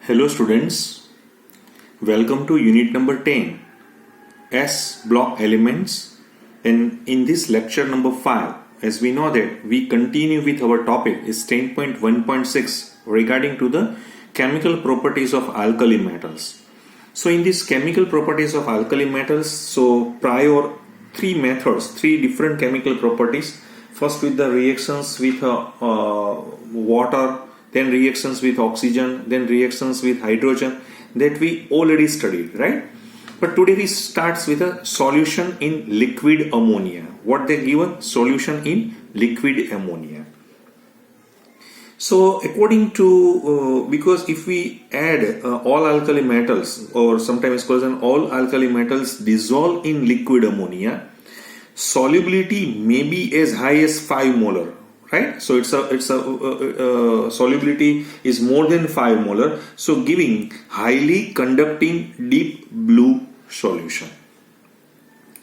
Hello students, welcome to unit number 10 S block elements, and in this lecture number 5, as we know that we continue with our topic is 10.1.6 regarding to the chemical properties of alkali metals. So in this chemical properties of alkali metals, so prior three different chemical properties. First with the reactions with water, then reactions with oxygen, then reactions with hydrogen, that we already studied, right? But today we starts with a solution in liquid ammonia. What they given? Solution in liquid ammonia. So according to, because if we add all alkali metals, or sometimes called all alkali metals dissolve in liquid ammonia, solubility may be as high as 5 molar, right? So it's a solubility is more than 5 molar, so giving highly conducting deep blue solution.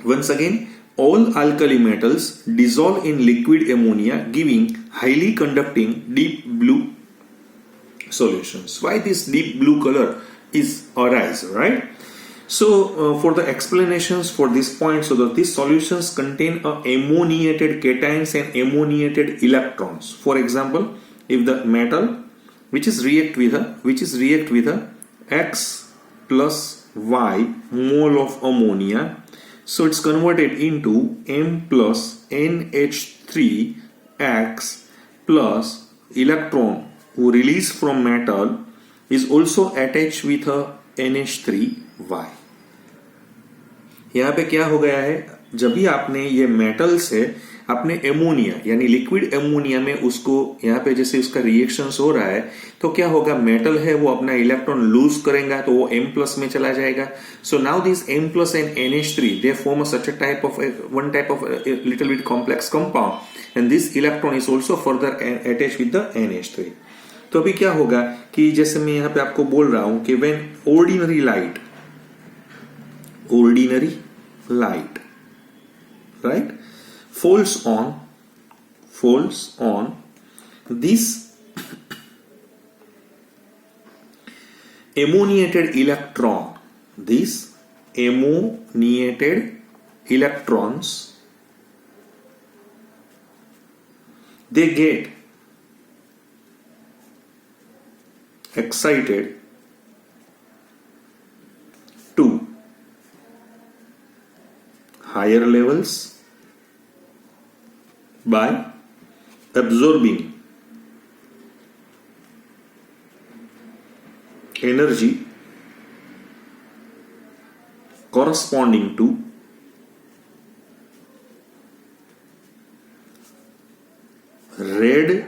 Once again, all alkali metals dissolve in liquid ammonia, giving highly conducting deep blue solutions. Why this deep blue color is arise, right? So for the explanations for this point, so that these solutions contain ammoniated cations and ammoniated electrons. For example, if the metal which is react with a X plus Y mole of ammonia, so it's converted into M plus NH3 X plus electron who release from metal is also attached with a NH3 Y. यहाँ पे क्या हो गया है, जब भी आपने ये मेटल से आपने एमोनिया यानी लिक्विड एमोनिया में उसको यहाँ पे जैसे उसका रिएक्शंस हो रहा है, तो क्या होगा, मेटल है वो अपना इलेक्ट्रॉन लूज करेगा तो वो M प्लस में चला जाएगा. So now this M plus and NH3 they form such a type of one type of little bit complex compound, and this electron is also further attached with the NH3. तो अभी क्या होगा कि जैसे मैं यहाँ पे आपको बोल रहा हूं कि when ordinary light, right, falls on this ammoniated electrons, they get excited to higher levels by absorbing energy corresponding to red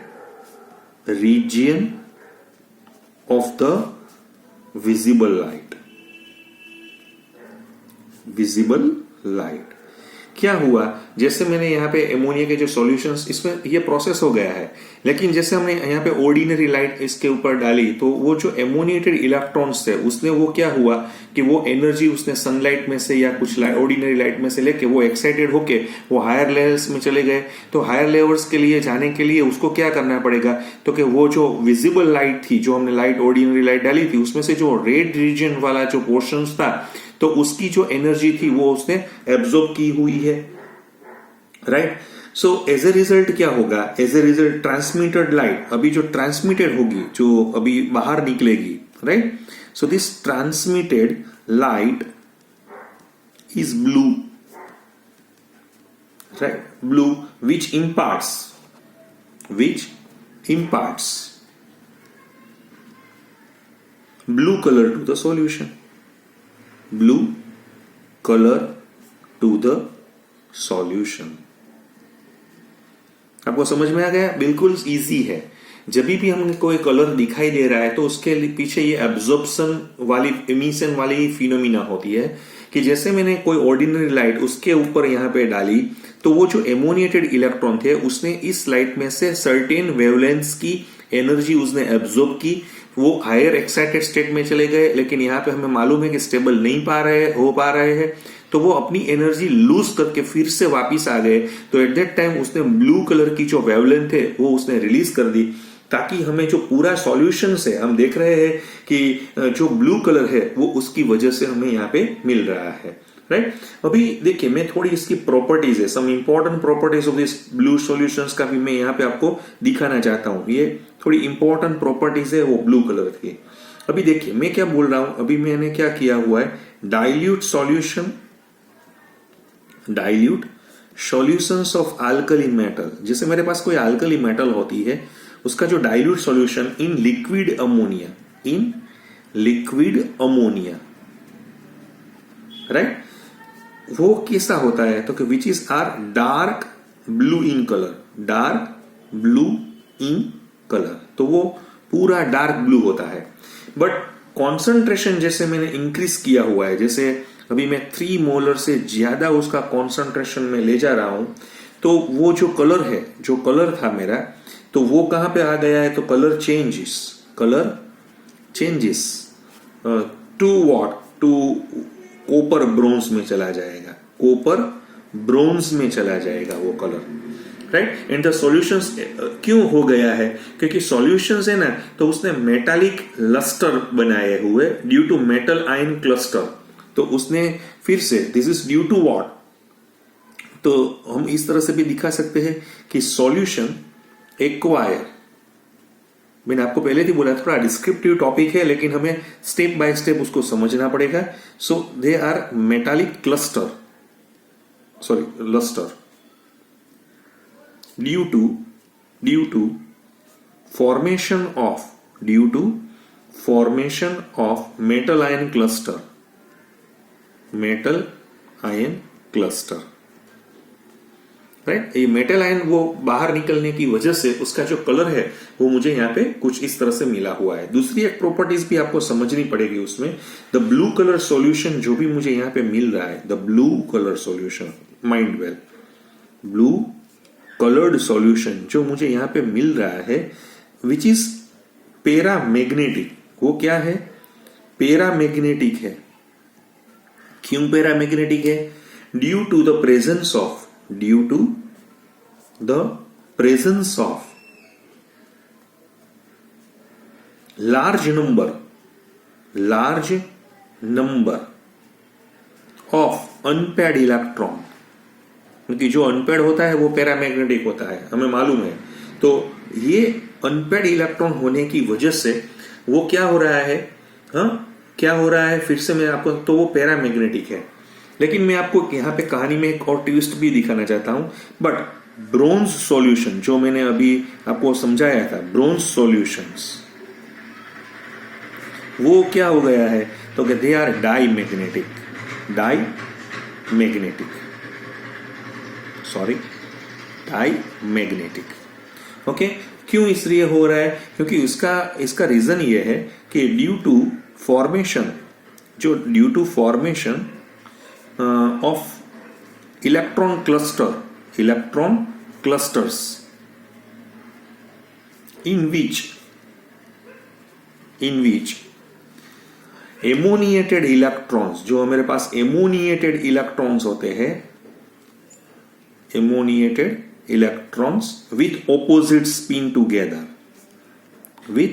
region of the visible light. क्या हुआ, जैसे मैंने यहाँ पे एमोनिया के जो सॉल्यूशंस इसमें ये प्रोसेस हो गया है, लेकिन जैसे हमने यहाँ पे ऑर्डिनरी लाइट इसके ऊपर डाली तो वो जो एमोनिएटेड इलेक्ट्रॉन्स थे उसने वो क्या हुआ कि वो एनर्जी उसने सनलाइट में से या कुछ ऑर्डिनरी लाइट में से लेके वो एक्साइटेड होके वो हायर लेवल्स में चले गए. तो हायर लेवल्स के लिए जाने के लिए उसको क्या करना पड़ेगा, तो कि वो जो विजिबल लाइट थी, जो हमने लाइट ऑर्डिनरी लाइट डाली थी, उसमें से जो रेड रीजन वाला जो पोर्शन था, तो उसकी जो एनर्जी थी वो उसने एब्जॉर्ब की हुई है, right. So as a result क्या होगा, as a result transmitted light अभी जो ट्रांसमिटेड होगी, जो अभी बाहर निकलेगी, right. So this transmitted light is blue, right, blue which imparts blue color to the solution. Blue color to the solution. आपको समझ में आ गया? बिल्कुल इजी है. जब भी हमें कोई कलर दिखाई दे रहा है तो उसके पीछे ये एब्जॉर्प्शन वाली, एमिशन वाली फिनोमिना होती है कि जैसे मैंने कोई ऑर्डिनरी लाइट उसके ऊपर यहाँ पे डाली तो वो जो एमोनिएटेड इलेक्ट्रॉन थे उसने इस लाइट में से सर्टेन वेवलेंथ की एनर्जी उसने एब्जॉर्ब की, वो हायर एक्साइटेड स्टेट में चले गए, लेकिन यहाँ पे हमें मालूम है कि स्टेबल नहीं हो पा रहे हैं, तो वो अपनी एनर्जी लूज करके फिर से वापिस आ गए. तो एट दैट टाइम उसने ब्लू कलर की जो वेवलेंथ है वो उसने रिलीज कर दी. ताकि हमें जो पूरा सॉल्यूशन है, हम देख रहे हैं कि जो ब्लू कलर है वो उसकी वजह से हमें यहाँ पे मिल रहा है, राइट। अभी देखिए मैं थोड़ी इसकी प्रॉपर्टीज है, some important properties of this blue solutions का भी मैं यहाँ पे आपको दिखाना चाहता हूँ। ये थोड़ी इंपॉर्टेंट प्रॉपर्टीज है वो ब्लू कलर की। अभी देखिए मैं क्या बोल रहा हूं, अभी मैंने क्या किया हुआ है, dilute solutions of alkali metal. जैसे मेरे पास कोई अल्कली मेटल होती है, उसका जो dilute solution in liquid ammonia, right, वो कैसा होता है, तो which is are dark blue in colour, तो वो पूरा डार्क ब्लू होता है। बट कॉन्सेंट्रेशन जैसे मैंने इंक्रीज किया हुआ है, जैसे अभी मैं 3 मोलर से ज्यादा उसका कॉन्सेंट्रेशन में ले जा रहा हूं, तो वो जो कलर था मेरा, तो वो कहां पे आ गया है, तो colour changes to what, to copper bronze में चला जाएगा, वो colour, right. And the solutions क्यों हो गया है, क्योंकि सॉल्यूशंस है ना, तो उसने मेटालिक लस्टर बनाए हुए due to metal ion cluster, तो उसने फिर से this is due to what, तो हम इस तरह से भी दिखा सकते हैं कि सॉल्यूशन एक्वायर, मैंने आपको पहले ही बोला थोड़ा डिस्क्रिप्टिव टॉपिक है, लेकिन हमें स्टेप बाय स्टेप उसको समझना पड़ेगा। So they are metallic luster due to formation of metal ion cluster, right. ये मेटल आयन वो बाहर निकलने की वजह से उसका जो कलर है वो मुझे यहाँ पे कुछ इस तरह से मिला हुआ है। दूसरी एक प्रॉपर्टीज भी आपको समझनी पड़ेगी उसमें, द ब्लू कलर सॉल्यूशन जो भी मुझे यहाँ पे मिल रहा है, the blue colour solution, mind well, blue coloured solution जो मुझे यहाँ पे मिल रहा है, विच इज पैरामैग्नेटिक, वो क्या है, पैरामैग्नेटिक है। क्यों पैरामैग्नेटिक है, due to the presence of large number of unpaired electron, क्योंकि जो अनपेड होता है वो पैरामैग्नेटिक होता है, हमें मालूम है। तो ये अनपेड इलेक्ट्रॉन होने की वजह से वो क्या हो रहा है, क्या हो रहा है, फिर से मैं आपको, तो वो पैरामैग्नेटिक है। लेकिन मैं आपको यहाँ पे कहानी में एक और ट्विस्ट भी दिखाना चाहता हूं। बट ब्रोंज सॉल्यूशन जो मैंने अभी आपको समझाया था, ब्रोंज सॉल्यूशंस, वो क्या हो गया है, तो दे आर डाईमैग्नेटिक, ओके। क्यों इसलिए हो रहा है, क्योंकि इसका रीजन ये है कि due to formation of electron clusters in which ammoniated electrons, जो मेरे पास एमोनिएटेड इलेक्ट्रॉन्स होते हैं, ammoniated electrons with opposite spin together, with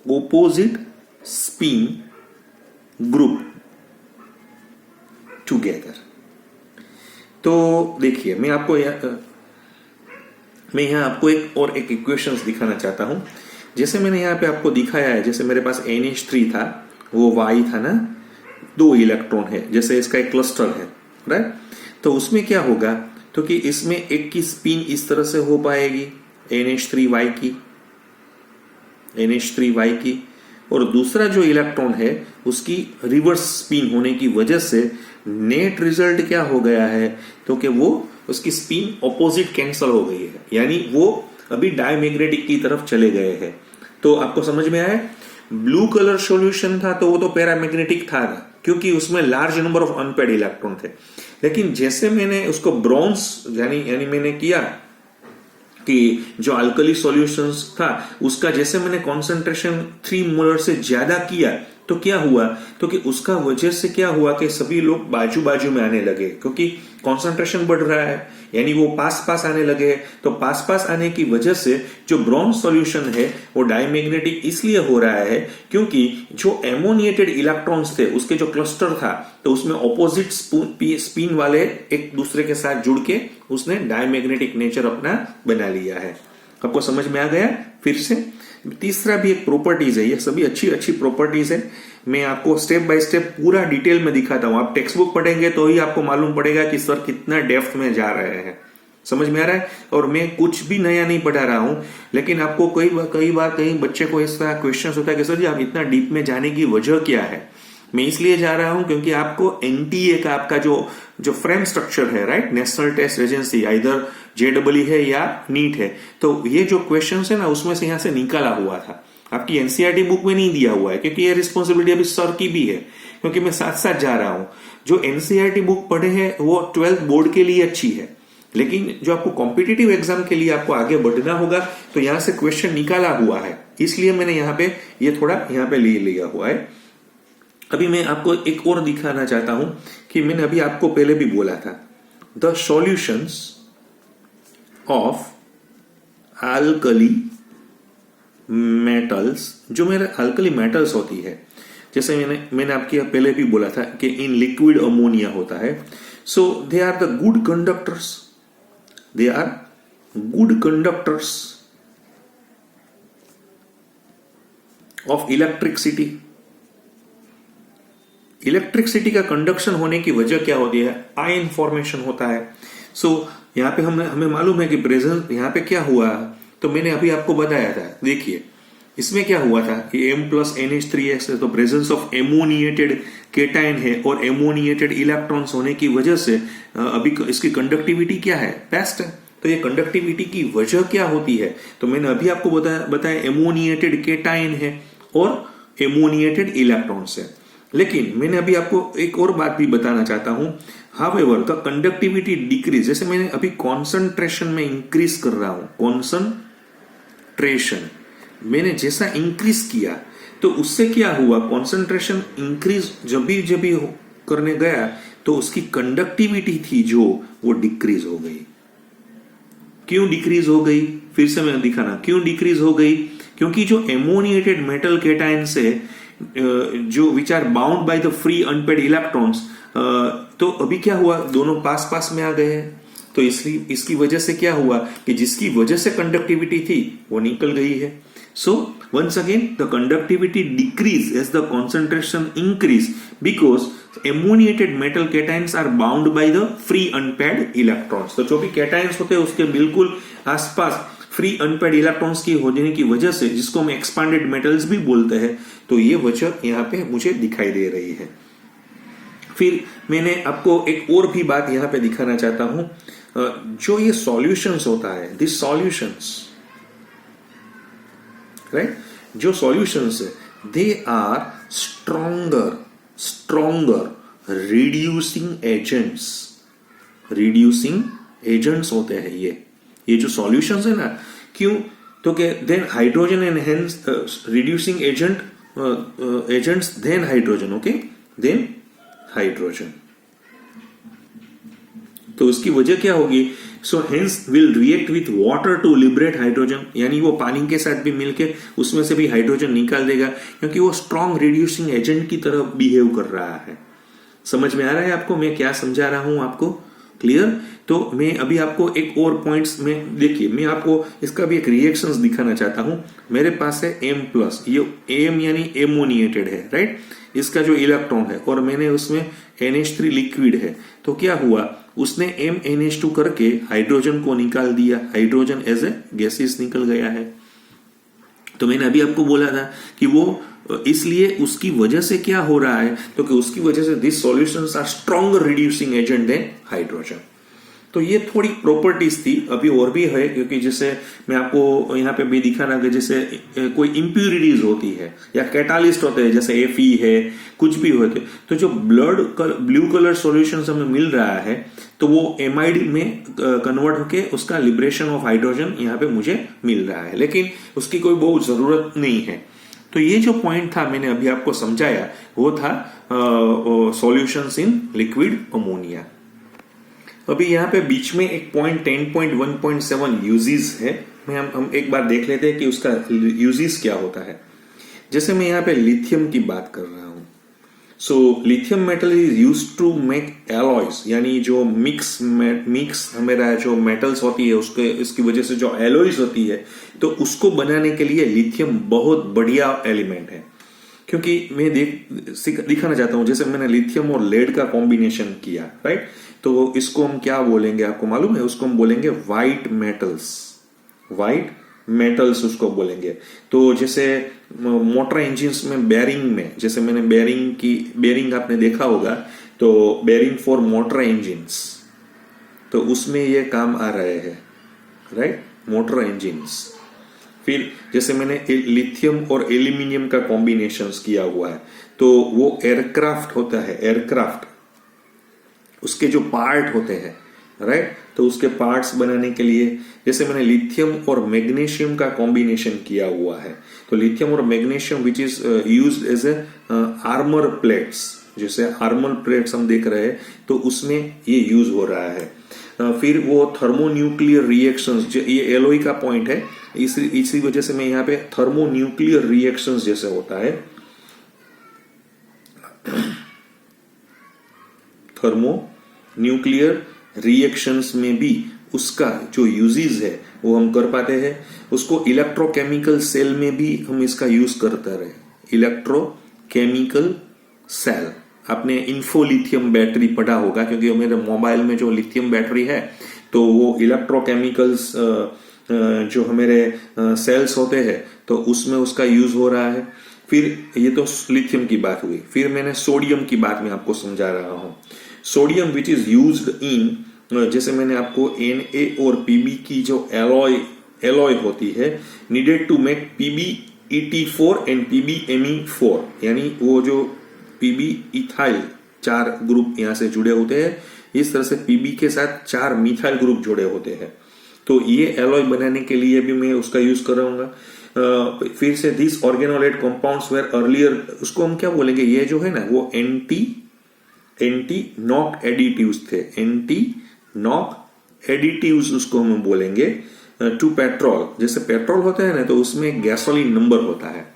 opposite spin group together. तो देखिए मैं यहाँ आपको एक इक्वेशंस दिखाना चाहता हूं। जैसे मैंने यहाँ पे आपको दिखाया है, जैसे मेरे पास NH3 था, वो Y था ना, 2 इलेक्ट्रॉन है, जैसे इसका एक क्लस्टर है, राइट। तो उसमें क्या होगा, तो कि इसमें एक की स्पिन इस तरह से हो पाएगी NH3Y की, और दूसरा जो इलेक्ट्रॉन है उसकी रिवर्स स्पिन होने की वजह से नेट रिजल्ट क्या हो गया है, तो कि वो उसकी स्पिन ऑपोजिट कैंसल हो गई है, यानी वो अभी डायमैग्नेटिक की तरफ चले गए हैं। तो आपको समझ में आया, ब्लू कलर सॉल्यूशन था तो वो तो पैरामैग्नेटिक था ना, क्योंकि उसमें large number of unpaired electron थे। लेकिन जैसे मैंने उसको ब्रॉन्ज यानी मैंने किया कि जो अल्कली सॉल्यूशंस था उसका जैसे मैंने कॉन्सेंट्रेशन 3 मोलर से ज्यादा किया, तो क्या हुआ, तो कि उसका वजह से क्या हुआ कि सभी लोग बाजू बाजू में आने लगे, क्योंकि कॉन्सेंट्रेशन बढ़ रहा है, यानी वो पास पास आने लगे हैं। तो पास पास आने की वजह से जो ब्रॉन्ज सॉल्यूशन है वो डायमैग्नेटिक इसलिए हो रहा है क्योंकि जो एमोनिएटेड इलेक्ट्रॉन्स थे उसके जो क्लस्टर था तो उसमें ऑपोजिट स्पिन वाले एक दूसरे के साथ जुड़ के उसने डायमैग्नेटिक नेचर अपना बना लिया है। आपको समझ में आ गया? फिर से तीसरा भी एक प्रॉपर्टीज है, ये सभी अच्छी अच्छी प्रॉपर्टीज है। मैं आपको स्टेप बाय स्टेप पूरा डिटेल में दिखाता हूं। आप टेक्स्ट बुक पढ़ेंगे तो ही आपको मालूम पड़ेगा कि सर कितना डेप्थ में जा रहे हैं। समझ में आ रहा है? और मैं कुछ भी नया नहीं पढ़ा रहा हूं, लेकिन आपको कई बार कहीं बच्चे को इस तरह क्वेश्चन होता है कि सर जी आप इतना डीप में जाने की वजह क्या है। मैं इसलिए जा रहा हूं क्योंकि आपको एनटीए का आपका जो फ्रेम स्ट्रक्चर है, right, national test agency, either JW है या नीट है, तो ये जो क्वेश्चन है ना उसमें से यहां से निकाला हुआ था। आपकी एनसीईआरटी बुक में नहीं दिया हुआ है क्योंकि ये रिस्पॉन्सिबिलिटी अभी सर की भी है, क्योंकि मैं साथ साथ जा रहा हूं। जो एनसीईआरटी बुक पढ़े हैं वो 12th बोर्ड के लिए अच्छी है, लेकिन जो आपको कॉम्पिटिटिव एग्जाम के लिए आपको आगे बढ़ना होगा तो यहां से क्वेश्चन निकाला हुआ है, इसलिए मैंने यहाँ पे ये थोड़ा यहाँ पे ले लिया हुआ है। अभी मैं आपको एक और दिखाना चाहता हूं कि मैंने अभी आपको पहले भी बोला था, the solutions of alkali metals, जो मेरे अल्कली मेटल्स होती है, जैसे मैंने आपके पहले भी बोला था कि इन लिक्विड अमोनिया होता है। So they are the good conductors, they are good conductors of electricity. Electricity का कंडक्शन होने की वजह क्या होती है? आयन फॉर्मेशन होता है। सो यहां पे हमें मालूम है कि प्रेजेंस यहां पे क्या हुआ, तो मैंने अभी आपको बताया था। देखिए इसमें क्या हुआ था कि M+NH3 है, तो प्रेजेंस ऑफ एमोनिएटेड केटाइन है और एमोनिएटेड इलेक्ट्रॉन्स होने की वजह से अभी इसकी कंडक्टिविटी क्या है? बेस्ट है। तो ये कंडक्टिविटी की वजह क्या होती है? तो मैंने अभी आपको बताया एमोनिएटेड केटाइन है और एमोनिएटेड इलेक्ट्रॉन्स है। लेकिन मैंने अभी आपको एक और बात भी बताना चाहता हूं, हाउएवर द कंडक्टिविटी डिक्रीज, जैसे मैंने अभी कॉन्सेंट्रेशन में इंक्रीज कर रहा हूं, कॉन्सेंट्रेशन मैंने जैसा इंक्रीज किया तो उससे क्या हुआ, कॉन्सेंट्रेशन इंक्रीज जब भी करने गया तो उसकी कंडक्टिविटी थी जो वो डिक्रीज हो गई। क्यों डिक्रीज हो गई? फिर से मैं दिखाना क्यों डिक्रीज हो गई। क्योंकि जो एमोनिएटेड मेटल केटाइन से जो which are bound by the free unpaired electrons, तो अभी क्या हुआ, दोनों पास पास में आ गए हैं। तो इसकी वजह से क्या हुआ कि जिसकी वजह से कंडक्टिविटी थी वो निकल गई है। So once again the conductivity decrease as the concentration increase because ammoniated metal cations are bound by the free unpaired electrons. तो जो भी केटाइन्स होते हैं उसके बिल्कुल आसपास फ्री अनपेड इलेक्ट्रॉन्स की होने की वजह से, जिसको हम एक्सपांडेड मेटल्स भी बोलते हैं, तो ये वजह यहां पे मुझे दिखाई दे रही है। फिर मैंने आपको एक और भी बात यहां पे दिखाना चाहता हूं, जो ये सॉल्यूशंस होता है, दिस सॉल्यूशंस, राइट, जो सॉल्यूशंस है they are stronger reducing agents होते हैं ये जो सॉल्यूशंस है ना। क्यों? तो कि than hydrogen and hence reducing agents than hydrogen, okay, than hydrogen. तो उसकी वजह क्या होगी? So hence will react with water to liberate hydrogen, यानी वो पानी के साथ भी मिलके उसमें से भी हाइड्रोजन निकाल देगा, क्योंकि वो स्ट्रॉन्ग रिड्यूसिंग एजेंट की तरह बिहेव कर रहा है। समझ में आ रहा है आपको मैं क्या समझा रहा हूं? आपको क्लियर? तो मैं अभी आपको एक और पॉइंट्स में, देखिए मैं आपको इसका भी एक रिएक्शंस दिखाना चाहता हूं। मेरे पास है M+, ये M यानी एमोनिएटेड है, राइट, इसका जो इलेक्ट्रॉन है, और मैंने उसमें NH3 लिक्विड है। तो क्या हुआ, उसने MnH2 करके हाइड्रोजन को निकाल दिया, हाइड्रोजन एज ए गैसेस निकल गया है। तो मैंने अभी आपको बोला था कि वो इसलिए उसकी वजह से क्या हो रहा है, तो कि उसकी वजह से this solutions are stronger reducing agent than hydrogen. तो ये थोड़ी प्रॉपर्टीज थी, अभी और भी है, क्योंकि जैसे मैं आपको यहाँ पे भी दिखाना कि जैसे कोई इंप्यूरिटीज होती है या कैटालिस्ट होते हैं, जैसे Fe है, कुछ भी होते, तो जो ब्लू कलर सॉल्यूशन हमें मिल रहा है तो वो एमाइड में कन्वर्ट होके उसका लिबरेशन ऑफ हाइड्रोजन यहाँ पे मुझे मिल रहा है, लेकिन उसकी कोई बहुत जरूरत नहीं है। तो ये जो पॉइंट था मैंने अभी आपको समझाया, वो था सॉल्यूशंस इन लिक्विड अमोनिया। अभी यहाँ पे बीच में एक पॉइंट 10.1.7 यूजेस है। हम एक बार देख लेते हैं कि उसका यूजेस क्या होता है। जैसे मैं यहाँ पे लिथियम की बात कर रहा हूं। So lithium metal is used to make alloys, यानी जो मिक्स हमारा जो मेटल्स होती है उसके इसकी वजह से जो एलॉयज होती है, तो उसको बनाने के लिए लिथियम बहुत बढ़िया एलिमेंट है। क्योंकि मैं दिखाना चाहता हूं, जैसे मैंने लिथियम और लेड का कॉम्बिनेशन किया, राइट, तो इसको हम क्या बोलेंगे आपको मालूम है? उसको हम बोलेंगे व्हाइट मेटल्स उसको बोलेंगे। तो जैसे मोटर इंजिन्स में बेरिंग में, जैसे मैंने बेरिंग आपने देखा होगा, तो बेरिंग फॉर मोटर इंजिन्स, तो उसमें ये काम आ रहे हैं, राइट, मोटर इंजिन्स। फिर जैसे मैंने लिथियम और एल्यूमिनियम का कॉम्बिनेशन किया हुआ है, तो वो एयरक्राफ्ट होता है, एयरक्राफ्ट उसके जो पार्ट होते हैं, राइट, तो उसके पार्ट्स बनाने के लिए जैसे मैंने लिथियम और मैग्नीशियम का कॉम्बिनेशन किया हुआ है, तो लिथियम और magnesium which is used as a armour plates, जैसे आर्मर प्लेट्स हम देख रहे हैं, तो उसमें ये यूज हो रहा है। फिर वो थर्मोन्यूक्लियर रिएक्शंस, ये एलॉय का पॉइंट है, इसी वजह से मैं यहाँ पे थर्मोन्यूक्लियर रिएक्शंस जैसे होता है, थर्मोन्यूक्लियर रिएक्शंस में भी उसका जो यूजेस है वो हम कर पाते हैं। उसको इलेक्ट्रोकेमिकल सेल में भी हम इसका यूज करते रहे। इलेक्ट्रोकेमिकल सेल, आपने इन्फोलिथियम बैटरी पढ़ा होगा, क्योंकि मेरे मोबाइल में जो लिथियम बैटरी है तो वो इलेक्ट्रोकेमिकल्स जो हमारे सेल्स होते हैं, तो उसमें उसका यूज हो रहा है। फिर ये तो लिथियम की बात हुई। फिर मैंने सोडियम की बात मैं आपको समझा रहा हूं। Sodium which is used in, जैसे मैंने आपको Na और Pb की जो एलॉय होती है, needed to make PbEt4 and PbMe4, यानी वो जो Pb इथाइल 4 ग्रुप यहां से जुड़े होते हैं, इस तरह से Pb के साथ 4 मिथाइल ग्रुप जुड़े होते हैं, तो ये एलॉय बनाने के लिए भी मैं उसका यूज कर रहा हूँ। फिर से दिस ऑर्गेनोलेट कंपाउंड्स वेर अर्लियर, उसको हम क्या बोलेंगे, ये जो है ना वो एंटी नॉक एडिटिव्स थे, एंटी नॉक एडिटिव्स उसको हम बोलेंगे टू पेट्रोल। जैसे पेट्रोल होता है ना, तो उसमें गैसोलीन नंबर होता है,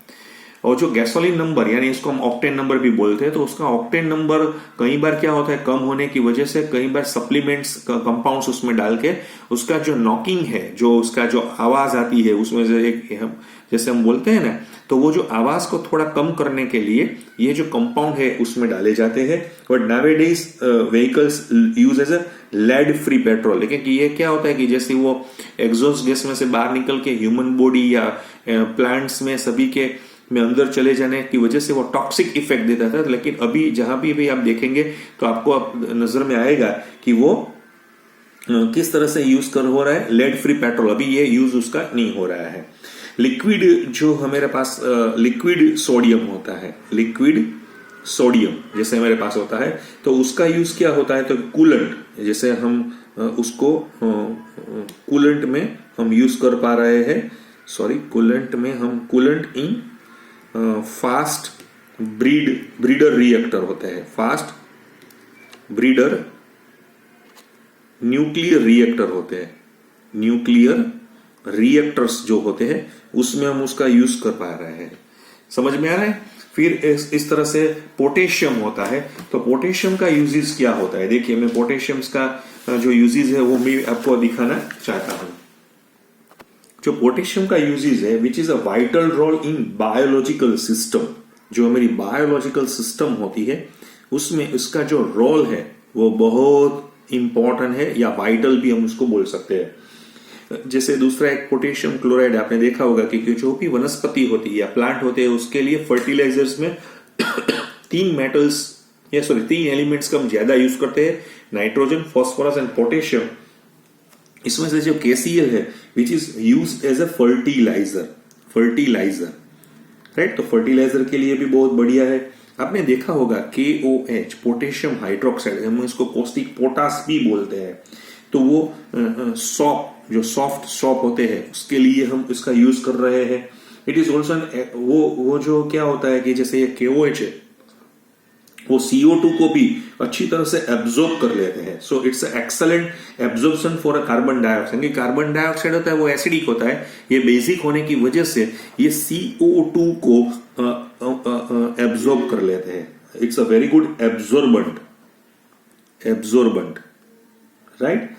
और जो गैसोलीन नंबर यानी इसको हम ऑक्टेन नंबर भी बोलते हैं, तो उसका ऑक्टेन नंबर कई बार क्या होता है, कम होने की वजह से कई बार सप्लीमेंट्स कंपाउंड्स उसमें डाल के उसका जो नॉकिंग है, जो उसका जो आवाज आती है उसमें से एक जैसे हम बोलते हैं ना, तो वो जो आवाज को थोड़ा कम करने के लिए ये जो कंपाउंड है उसमें डाले जाते हैं। But nowadays vehicles use as a lead free petrol. लेकिन ये क्या होता है कि जैसे वो एग्जॉस्ट गैस में से बाहर निकल के ह्यूमन बॉडी या प्लांट्स में सभी के में अंदर चले जाने की वजह से वो टॉक्सिक इफेक्ट देता था, लेकिन अभी जहां भी आप देखेंगे तो आपको नजर में आएगा कि वो किस तरह से यूज हो रहा है, लेड फ्री पेट्रोल। अभी ये यूज उसका नहीं हो रहा है। लिक्विड जो हमारे पास लिक्विड सोडियम होता है, लिक्विड सोडियम जैसे हमारे पास होता है, तो उसका यूज क्या होता है, तो कूलेंट, जैसे हम उसको कूलेंट में हम यूज कर पा रहे हैं, कूलेंट में हम coolant in fast breeder reactor होते हैं, फास्ट ब्रीडर न्यूक्लियर रिएक्टर होते हैं, न्यूक्लियर रिएक्टर्स जो होते हैं उसमें हम उसका यूज कर पा रहे हैं। समझ में आ रहा है। फिर इस तरह से पोटेशियम होता है, तो पोटेशियम का यूजेस क्या होता है, देखिए मैं पोटेशियम का जो यूजेस है वो मैं आपको दिखाना चाहता हूं। जो पोटेशियम का यूजेस है which is a vital role in biological system, जो हमारी बायोलॉजिकल सिस्टम होती है उसमें उसका जो रोल है वो बहुत इंपॉर्टेंट है, या वाइटल भी हम उसको बोल सकते हैं। जैसे दूसरा एक पोटेशियम क्लोराइड, आपने देखा होगा कि जो भी वनस्पति होती है या प्लांट होते हैं उसके लिए फर्टिलाइजर्स में 3 एलिमेंट्स का हम ज्यादा यूज करते हैं, नाइट्रोजन, फॉस्फोरस एंड पोटेशियम। इसमें से जो KCl है which is used as a fertiliser, right, तो फर्टिलाइजर के लिए भी बहुत बढ़िया है। आपने देखा होगा KOH, पोटेशियम हाइड्रोक्साइड, हम इसको पौष्टिक पोटास भी बोलते हैं, तो वो जो सॉफ्ट सॉप होते हैं उसके लिए हम इसका यूज कर रहे हैं। इट इज ऑल्सो वो जो क्या होता है कि जैसे ये KOH है वो CO2 को भी अच्छी तरह से एब्जॉर्ब कर लेते हैं. So it's excellent absorption for a carbon dioxide. Carbon dioxide होता है वो एसिडिक होता है. ये बेसिक होने की वजह से ये CO2 को एब्जॉर्ब कर लेते हैं. It's a very good absorbent, right.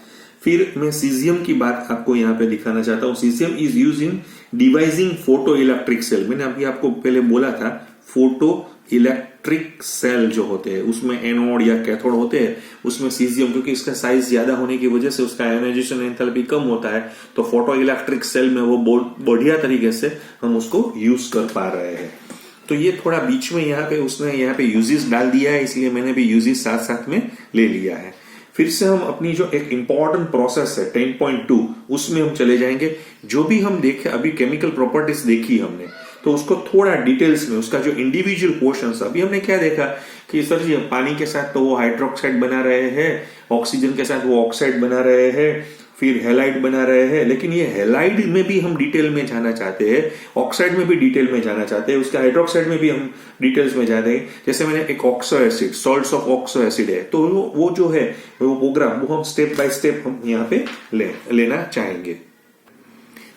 फिर मैं सीजियम की बात आपको यहां पे दिखाना चाहता हूं. Caesium is use in devising photo electric cell. मैंने अभी आपको पहले बोला था फोटो इलेक्ट्रिक सेल जो होते हैं उसमें एनोड या कैथोड होते हैं, उसमें सीजियम, क्योंकि इसका साइज ज्यादा होने की वजह से उसका आयोनाइजेशन एंथैल्पी कम होता है, तो फोटो इलेक्ट्रिक सेल में वो बहुत बढ़िया तरीके से हम उसको यूज कर पा रहे हैं. तो ये थोड़ा बीच में यहाँ पे उसने यहाँ पे यूजेस डाल दिया है, इसलिए मैंने भी यूजेस साथ साथ में ले लिया है. फिर से हम अपनी जो एक इंपॉर्टेंट प्रोसेस है 10.2 उसमें हम चले जाएंगे. जो भी हम देखे अभी केमिकल प्रॉपर्टीज देखी हमने, तो उसको थोड़ा डिटेल्स में उसका जो इंडिविजुअल पोर्शंस, अभी हमने क्या देखा कि सर जी पानी के साथ तो वो हाइड्रोक्साइड बना रहे हैं, ऑक्सीजन के साथ वो ऑक्साइड बना रहे हैं, फिर हेलाइड बना रहे हैं. लेकिन ये हेलाइड में भी हम डिटेल में जाना चाहते हैं, ऑक्साइड में भी डिटेल में जाना चाहते हैं, उसका हाइड्रोक्साइड में भी हम डिटेल्स में जाते हैं. जैसे मैंने एक oxo acid, salts of oxo acid है, तो वो जो है वो प्रोग्राम वो हम स्टेप बाय स्टेप हम यहाँ पे लेना चाहेंगे.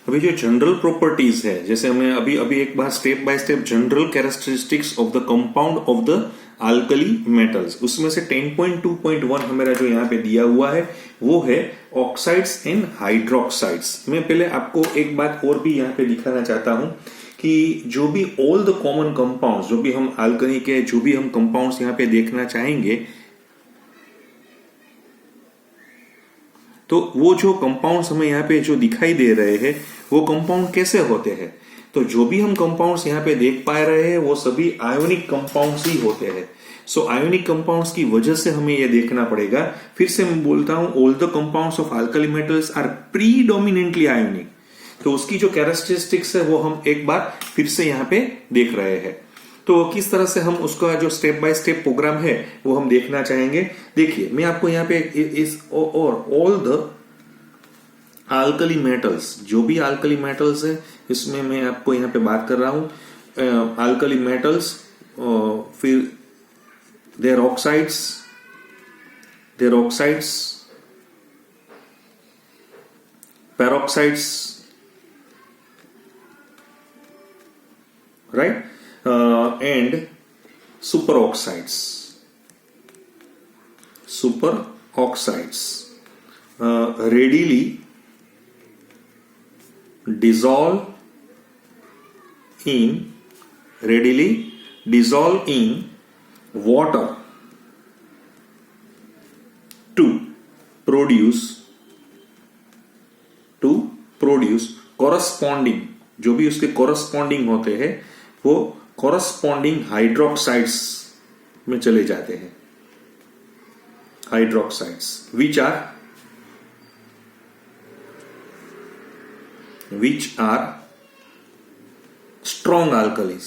अभी जो जनरल प्रॉपर्टीज है, जैसे हमने अभी एक बार step by step general characteristics of the compound of the alkali metals, उसमें से 10.2.1 हमारा जो यहाँ पे दिया हुआ है वो है ऑक्साइड्स एंड हाइड्रोक्साइड्स. मैं पहले आपको एक बात और भी यहाँ पे दिखाना चाहता हूं कि जो भी ऑल द कॉमन कंपाउंड्स, जो भी हम अल्कली के जो भी हम कंपाउंड्स यहाँ पे देखना चाहेंगे, तो वो जो कंपाउंड्स हमें यहाँ पे जो दिखाई दे रहे हैं वो कंपाउंड कैसे होते हैं. तो जो भी हम कंपाउंड्स यहाँ पे देख पा रहे हैं वो सभी आयोनिक कंपाउंड्स ही होते हैं. सो आयोनिक कंपाउंड्स की वजह से हमें ये देखना पड़ेगा. फिर से मैं बोलता हूं, all the compounds of alkali metals are predominantly ionic. तो उसकी जो कैरेक्टरिस्टिक्स है वो हम एक बार फिर से यहाँ पे देख रहे हैं. तो किस तरह से हम उसका जो स्टेप बाय स्टेप प्रोग्राम है वो हम देखना चाहेंगे. देखिए मैं आपको यहाँ पे इस और ऑल द अल्कली मेटल्स, जो भी अल्कली मेटल्स है इसमें मैं आपको यहाँ पे बात कर रहा हूं अल्कली मेटल्स, फिर their oxides, peroxides, right, and superoxides readily dissolve in water to produce corresponding, जो भी उसके corresponding होते हैं वो corresponding हाइड्रोक्साइड्स में चले जाते हैं. Hydroxides which are strong alkalis.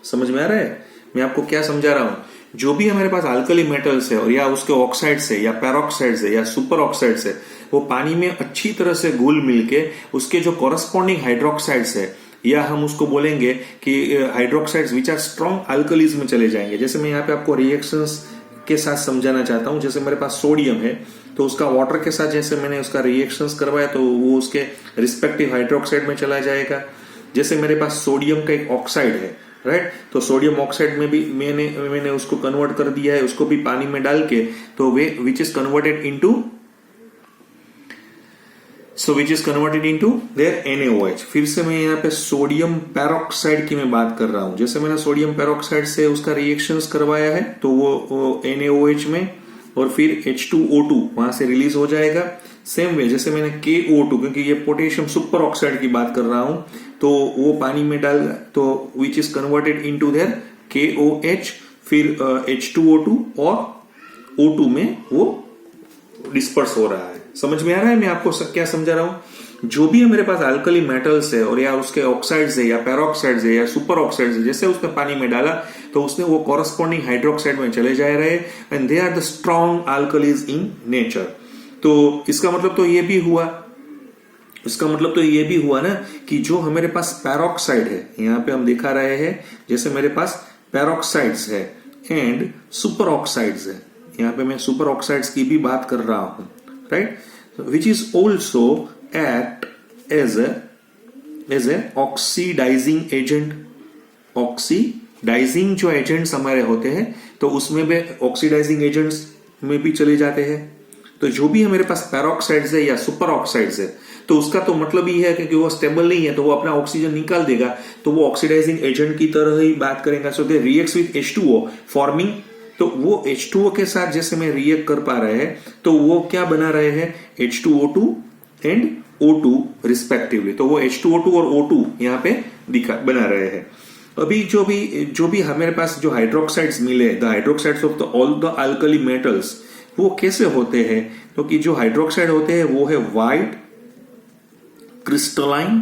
समझ में आ रहा है मैं आपको क्या समझा रहा हूं. जो भी हमारे पास अल्कली मेटल्स है और या उसके ऑक्साइड्स है या पेरोक्साइड्स है या सुपर ऑक्साइड्स है, वो पानी में अच्छी तरह से घुल मिलके उसके जो कॉरस्पॉन्डिंग हाइड्रोक्साइड्स है, या हम उसको बोलेंगे कि hydroxides which are strong alkalis में चले जाएंगे. जैसे मैं यहाँ पे आपको रिएक्शंस के साथ समझाना चाहता हूं. जैसे मेरे पास सोडियम है तो उसका वाटर के साथ जैसे मैंने उसका रिएक्शंस करवाया तो वो उसके रिस्पेक्टिव हाइड्रोक्साइड में चला जाएगा. जैसे मेरे पास सोडियम का एक ऑक्साइड है, राइट, तो सोडियम ऑक्साइड में भी मैंने उसको कन्वर्ट कर दिया है, उसको भी पानी में डाल के, तो वे which is converted into their NaOH. फिर से मैं यहाँ पे सोडियम पेरोक्साइड की मैं बात कर रहा हूं. जैसे मैंने सोडियम पेरोक्साइड से उसका रिएक्शंस करवाया है तो वो NaOH में और फिर H2O2 वहां से रिलीज हो जाएगा. सेम वे जैसे मैंने KO2, क्योंकि ये पोटेशियम सुपर ऑक्साइड की बात कर रहा हूं, तो वो पानी में डाल तो which is converted into there KOH, फिर H2O2 और O2 में वो डिस्पर्स हो रहा है. समझ में आ रहा है मैं आपको क्या समझा रहा हूं. जो भी मेरे पास अल्कली मेटल्स है और या उसके ऑक्साइड्स है या पेरोक्साइड्स है या सुपर ऑक्साइड्स है, जैसे उसने पानी में डाला तो उसने वो कॉरस्पॉन्डिंग हाइड्रोक्साइड में चले जा रहे हैं and they are the strong alkalis in nature. तो इसका मतलब तो ये भी हुआ इसका मतलब तो ये भी हुआ ना कि जो हमारे पास पैरोक्साइड है, यहाँ पे हम दिखा रहे हैं जैसे मेरे पास पैरोक्साइड्स है एंड सुपर ऑक्साइड्स है, यहाँ पे मैं सुपर ऑक्साइड्स की भी बात कर रहा हूं, right, which is also act as a oxidising agent. Oxidising जो एजेंट्स हमारे होते हैं तो उसमें भी ऑक्सीडाइजिंग एजेंट्स में भी चले जाते हैं। तो जो भी हमारे पास पैरोक्साइड्स है या सुपर ऑक्साइड्स है तो उसका तो मतलब ही है कि वो स्टेबल नहीं है तो वो अपना ऑक्सीजन निकाल देगा, तो वो ऑक्सीडाइजिंग एजेंट की तरह ही बात करेगा। सो दे रिएक्ट्स विद H2O फॉर्मिंग, तो वो H2O के साथ जैसे में रिएक्ट कर पा रहे हैं तो वो क्या बना रहे हैं, H2O2 एंड O2 रिस्पेक्टिवली। तो वो H2O2 और O2 यहाँ पे बना रहे हैं। अभी जो भी हमारे पास जो हाइड्रोक्साइड्स मिले, the hydroxides of the all the alkali metals, वो कैसे होते हैं, तो कि जो हाइड्रोक्साइड होते हैं वो है वाइट क्रिस्टलाइन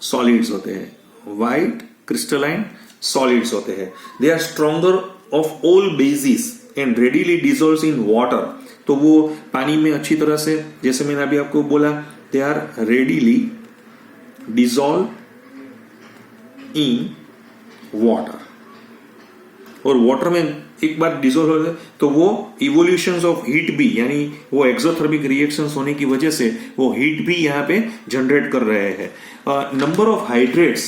सॉलिड्स होते हैं, वाइट क्रिस्टलाइन सॉलिड्स होते हैं। They are stronger of all bases and readily dissolves in water. तो वो पानी में अच्छी तरह से, जैसे मैंने अभी आपको बोला, they are readily dissolve in water, और वाटर में एक बार डिसॉल्व हो जाए तो वो इवोल्यूशंस ऑफ हीट भी, यानी वो एक्सोथर्मिक रिएक्शंस होने की वजह से वो हीट भी यहाँ पे जनरेट कर रहे हैं। नंबर ऑफ हाइड्रेट्स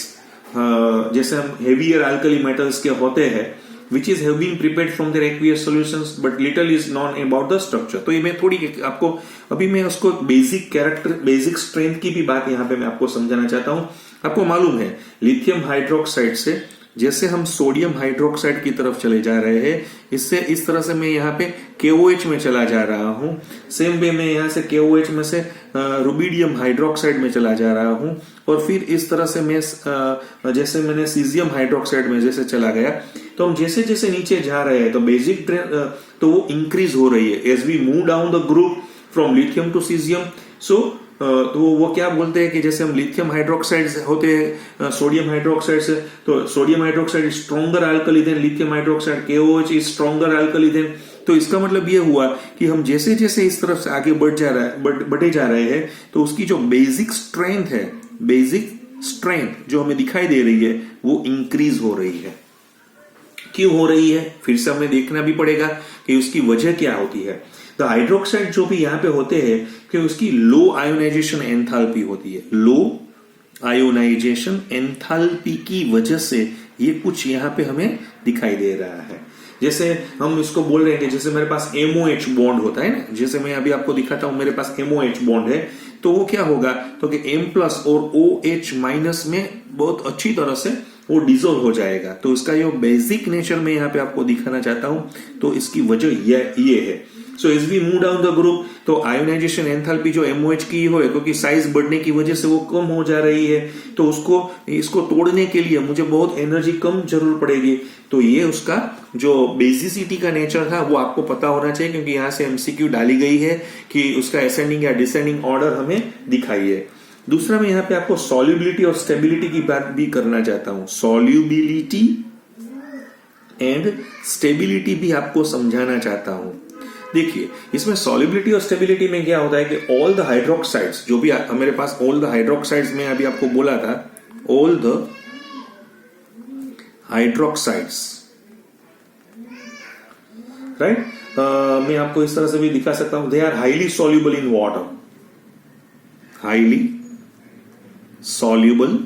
जैसे हम हेवियर अल्कली मेटल्स के होते हैं which is have been prepared from their aqueous solutions but little is known about the structure। तो ये मैं थोड़ी आपको अभी मैं उसको बेसिक कैरेक्टर, बेसिक स्ट्रेंथ की भी बात यहाँ पे मैं आपको समझाना चाहता हूँ। आपको मालूम है लिथियम हाइड्रोक्साइड से जैसे हम सोडियम हाइड्रोक्साइड की तरफ चले जा रहे हैं, इससे इस तरह से मैं यहाँ पे KOH में चला जा रहा हूँ। सेम वे मैं यहाँ से KOH में से रुबिडियम हाइड्रोक्साइड में चला जा रहा हूँ, और फिर इस तरह से मैं जैसे मैंने सीजियम हाइड्रोक्साइड में जैसे चला गया, तो हम जैसे जैसे नीचे जा रहे हैं तो बेसिक तो वो इंक्रीज हो रही है as we move down the group from lithium to caesium. So तो वो क्या बोलते हैं कि जैसे हम लिथियम हाइड्रोक्साइड होते हैं सोडियम हाइड्रोक्साइड से, तो sodium hydroxide stronger alkali than lithium hydroxide, KOH is stronger alkali than. तो इसका मतलब ये हुआ कि हम जैसे जैसे इस तरफ से आगे बढ़े जा रहे हैं तो उसकी जो बेसिक स्ट्रेंथ है, बेसिक स्ट्रेंथ जो हमें दिखाई दे रही है वो इंक्रीज हो रही है। क्यों हो रही है, फिर से हमें देखना भी पड़ेगा कि उसकी वजह क्या होती है। तो हाइड्रोक्साइड जो भी यहाँ पे होते हैं कि उसकी लो आयोनाइजेशन एंथैल्पी होती है, लो आयोनाइजेशन एंथैल्पी की वजह से ये कुछ यहाँ पे हमें दिखाई दे रहा है। जैसे हम इसको बोल रहे हैं कि जैसे मेरे पास MOH बॉन्ड होता है ना, जैसे मैं अभी आपको दिखाता हूं मेरे पास MOH बॉन्ड है, तो वो क्या होगा, तो कि M+ और OH- में बहुत अच्छी तरह से वो डिसॉल्व हो जाएगा। तो इसका जो बेसिक नेचर में यहाँ पे आपको दिखाना चाहता हूं, तो इसकी वजह ये है। So as we move down the group, तो आयोनाइजेशन एंथैल्पी जो MOH की हो, क्योंकि साइज बढ़ने की वजह से वो कम हो जा रही है, तो इसको तोड़ने के लिए मुझे बहुत एनर्जी कम जरूर पड़ेगी। तो ये उसका जो बेसिसिटी का नेचर था वो आपको पता होना चाहिए, क्योंकि यहाँ से MCQ डाली गई है कि उसका असेंडिंग या डिसेंडिंग ऑर्डर हमें दिखाइए। दूसरा मैं यहाँ पे आपको सॉल्युबिलिटी और स्टेबिलिटी की बात भी करना चाहता हूं। सॉल्युबिलिटी एंड स्टेबिलिटी भी आपको समझाना चाहता हूं। देखिए इसमें सॉल्युबिलिटी और स्टेबिलिटी में क्या होता है कि ऑल द हाइड्रोक्साइड्स, जो भी मेरे पास ऑल द हाइड्रोक्साइड्स में अभी आपको बोला था, ऑल द हाइड्रोक्साइड्स, राइट, मैं आपको इस तरह से भी दिखा सकता हूं, they are highly soluble in water, highly soluble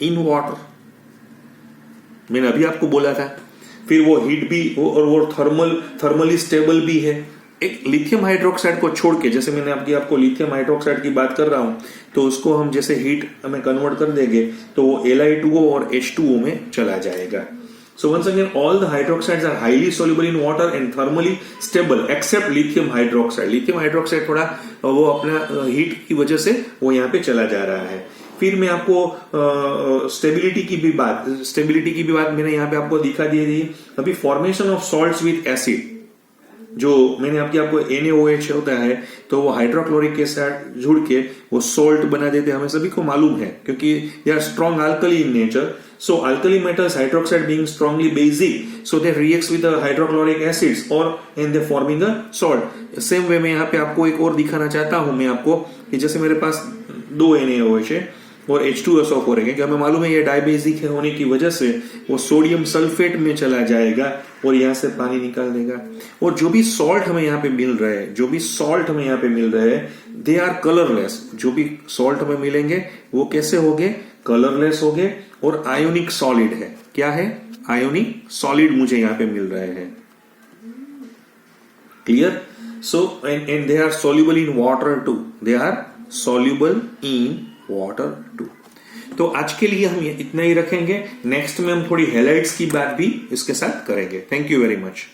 in water, मैंने अभी आपको बोला था। फिर वो हीट भी और वो थर्मली स्टेबल भी है। एक लिथियम हाइड्रोक्साइड को छोड़ के, जैसे मैंने आपको लिथियम हाइड्रोक्साइड की बात कर रहा हूं, तो उसको हम जैसे हीट में कन्वर्ट कर देंगे तो वो Li2O और H2O में चला जाएगा। So once again, all the hydroxides are highly soluble in water and thermally stable except lithium hydroxide. lithium hydroxide थोड़ा वो अपना हीट की वजह से वो यहाँ पे चला जा रहा है। फिर मैं आपको स्टेबिलिटी की भी बात मैंने यहाँ पे आपको दिखा दी थी। अभी formation of salts with acid, जो मैंने आपको NaOH होता है तो वो हाइड्रोक्लोरिक के साथ जुड़ के वो सॉल्ट बना देते हैं, हमें सभी को मालूम है, क्योंकि they are strong alkali in nature. So alkali metals hydroxide being strongly basic, so they reacts with the hydrochloric acids or and they forming a salt. Same way मैं यहाँ पे आपको एक और दिखाना चाहता हूँ मैं आपको कि जैसे मेरे पास 2 NaOH है और H2SO4 है, क्योंकि हमें मालूम है ये डाइबेसिक होने की वजह से वो सोडियम सल्फेट में चला जाएगा और यहाँ से पानी निकाल देगा. और जो भी सॉल्ट हमें यहाँ पे मिल रहा है दे आर कलरलेस. जो भी सॉल्ट हमें मिलेंगे वो कैसे होंगे? कलरलेस होंगे और आयोनिक सॉलिड है. क्या है? आयोनिक सॉलिड मुझे यहाँ पे मिल रहे हैं. Clear? So and they are soluble in water too. तो आज के लिए हम इतना ही रखेंगे. नेक्स्ट में हम थोड़ी हैलाइड्स की बात भी इसके साथ करेंगे. Thank you very much.